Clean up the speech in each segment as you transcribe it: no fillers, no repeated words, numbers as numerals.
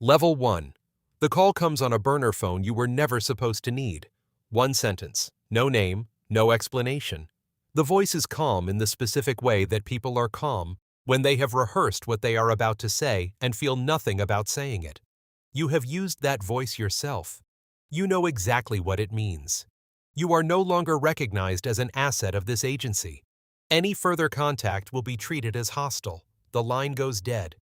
Level 1. The call comes on a burner phone you were never supposed to need. One sentence. No name, no explanation. The voice is calm in the specific way that people are calm when they have rehearsed what they are about to say and feel nothing about saying it. You have used that voice yourself. You know exactly what it means. You are no longer recognized as an asset of this agency. Any further contact will be treated as hostile. The line goes dead.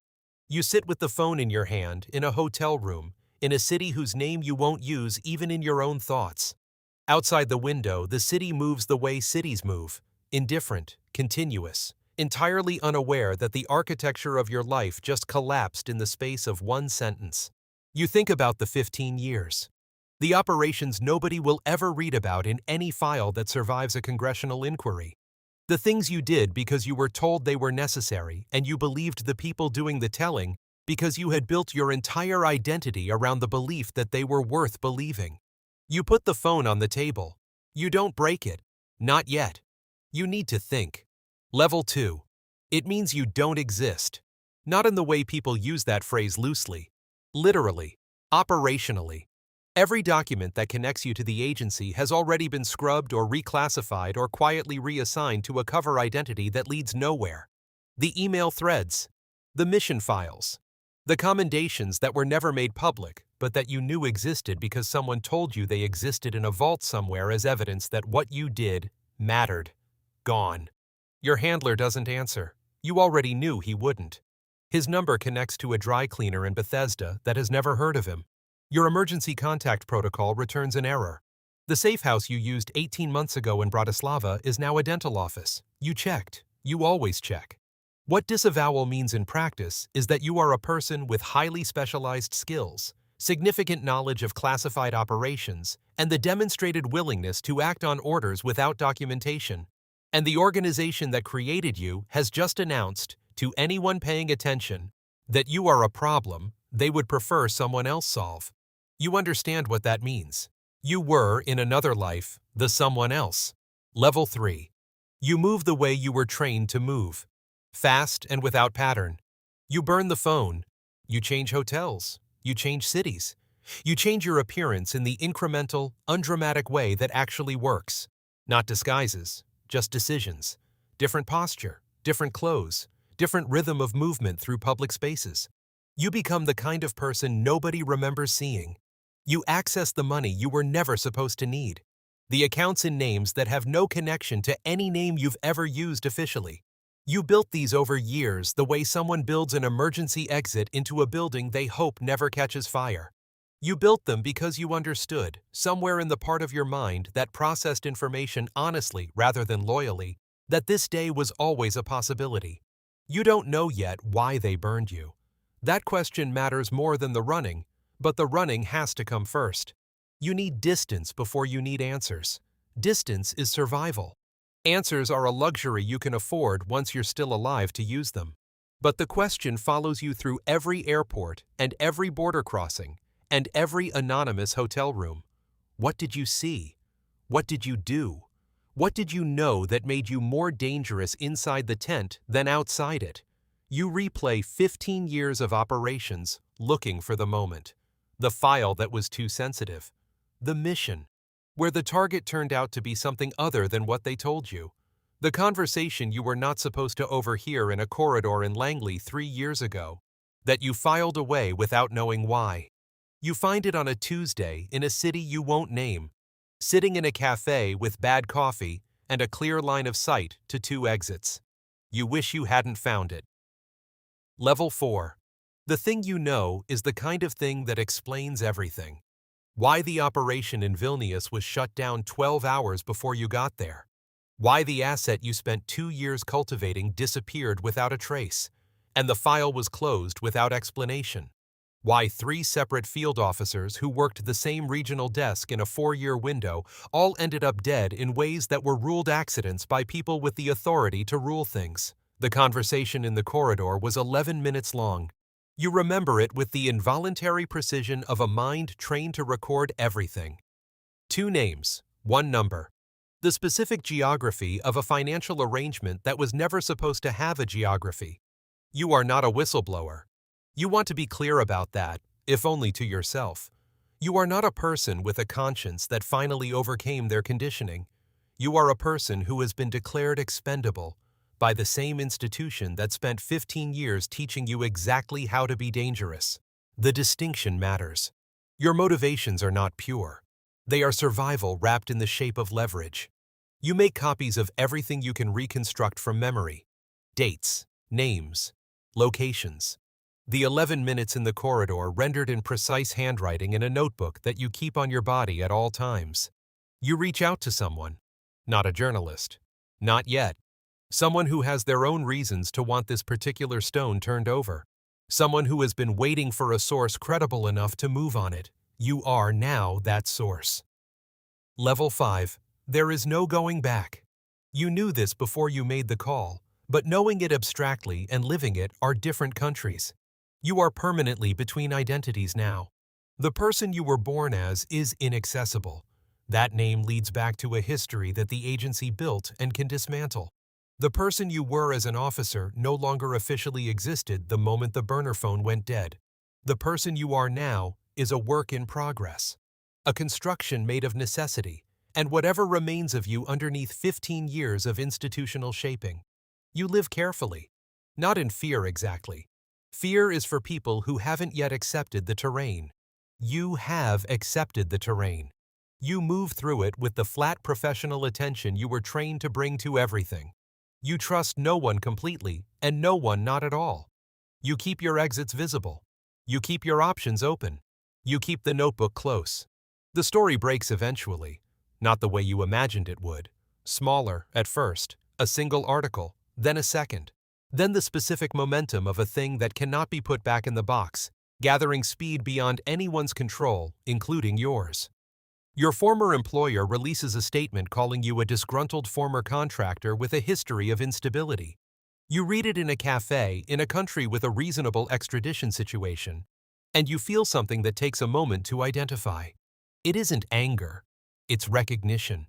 You sit with the phone in your hand in a hotel room in a city whose name you won't use even in your own thoughts. Outside the window, the city moves the way cities move, indifferent, continuous, entirely unaware that the architecture of your life just collapsed in the space of one sentence. You think about the 15 years. The operations nobody will ever read about in any file that survives a congressional inquiry. The things you did because you were told they were necessary and you believed the people doing the telling because you had built your entire identity around the belief that they were worth believing. You put the phone on the table. You don't break it. Not yet. You need to think. Level 2. It means you don't exist. Not in the way people use that phrase loosely. Literally. Operationally. Every document that connects you to the agency has already been scrubbed or reclassified or quietly reassigned to a cover identity that leads nowhere. The email threads. The mission files. The commendations that were never made public, but that you knew existed because someone told you they existed in a vault somewhere as evidence that what you did mattered. Gone. Your handler doesn't answer. You already knew he wouldn't. His number connects to a dry cleaner in Bethesda that has never heard of him. Your emergency contact protocol returns an error. The safe house you used 18 months ago in Bratislava is now a dental office. You checked. You always check. What disavowal means in practice is that you are a person with highly specialized skills, significant knowledge of classified operations, and the demonstrated willingness to act on orders without documentation. And the organization that created you has just announced, to anyone paying attention, that you are a problem they would prefer someone else solve. You understand what that means. You were, in another life, the someone else. Level 3. You move the way you were trained to move. Fast and without pattern. You burn the phone. You change hotels. You change cities. You change your appearance in the incremental, undramatic way that actually works. Not disguises, just decisions. Different posture, different clothes, different rhythm of movement through public spaces. You become the kind of person nobody remembers seeing. You access the money you were never supposed to need. The accounts in names that have no connection to any name you've ever used officially. You built these over years the way someone builds an emergency exit into a building they hope never catches fire. You built them because you understood, somewhere in the part of your mind that processed information honestly rather than loyally, that this day was always a possibility. You don't know yet why they burned you. That question matters more than the running, but the running has to come first. You need distance before you need answers. Distance is survival. Answers are a luxury you can afford once you're still alive to use them. But the question follows you through every airport and every border crossing and every anonymous hotel room. What did you see? What did you do? What did you know that made you more dangerous inside the tent than outside it? You replay 15 years of operations looking for the moment. The file that was too sensitive. The mission, where the target turned out to be something other than what they told you. The conversation you were not supposed to overhear in a corridor in Langley 3 years ago, that you filed away without knowing why. You find it on a Tuesday in a city you won't name, sitting in a cafe with bad coffee and a clear line of sight to 2 exits. You wish you hadn't found it. Level 4. The thing you know is the kind of thing that explains everything. Why the operation in Vilnius was shut down 12 hours before you got there. Why the asset you spent 2 years cultivating disappeared without a trace, and the file was closed without explanation. Why 3 separate field officers who worked the same regional desk in a 4-year window all ended up dead in ways that were ruled accidents by people with the authority to rule things. The conversation in the corridor was 11 minutes long. You remember it with the involuntary precision of a mind trained to record everything. 2 names, 1 number. The specific geography of a financial arrangement that was never supposed to have a geography. You are not a whistleblower. You want to be clear about that, if only to yourself. You are not a person with a conscience that finally overcame their conditioning. You are a person who has been declared expendable by the same institution that spent 15 years teaching you exactly how to be dangerous. The distinction matters. Your motivations are not pure. They are survival wrapped in the shape of leverage. You make copies of everything you can reconstruct from memory. Dates, names, locations. The 11 minutes in the corridor rendered in precise handwriting in a notebook that you keep on your body at all times. You reach out to someone. Not a journalist. Not yet. Someone who has their own reasons to want this particular stone turned over. Someone who has been waiting for a source credible enough to move on it. You are now that source. Level 5. There is no going back. You knew this before you made the call, but knowing it abstractly and living it are different countries. You are permanently between identities now. The person you were born as is inaccessible. That name leads back to a history that the agency built and can dismantle. The person you were as an officer no longer officially existed the moment the burner phone went dead. The person you are now is a work in progress, a construction made of necessity, and whatever remains of you underneath 15 years of institutional shaping. You live carefully, not in fear exactly. Fear is for people who haven't yet accepted the terrain. You have accepted the terrain. You move through it with the flat professional attention you were trained to bring to everything. You trust no one completely and no one not at all. You keep your exits visible. You keep your options open. You keep the notebook close. The story breaks eventually, not the way you imagined it would. Smaller at first, a single article, then a second. Then the specific momentum of a thing that cannot be put back in the box, gathering speed beyond anyone's control, including yours. Your former employer releases a statement calling you a disgruntled former contractor with a history of instability. You read it in a cafe in a country with a reasonable extradition situation, and you feel something that takes a moment to identify. It isn't anger, it's recognition.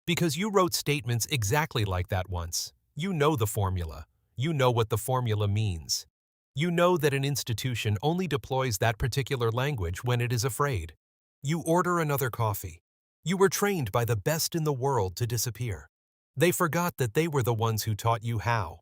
Because you wrote statements exactly like that once. You know the formula. You know what the formula means. You know that an institution only deploys that particular language when it is afraid. You order another coffee. You were trained by the best in the world to disappear. They forgot that they were the ones who taught you how.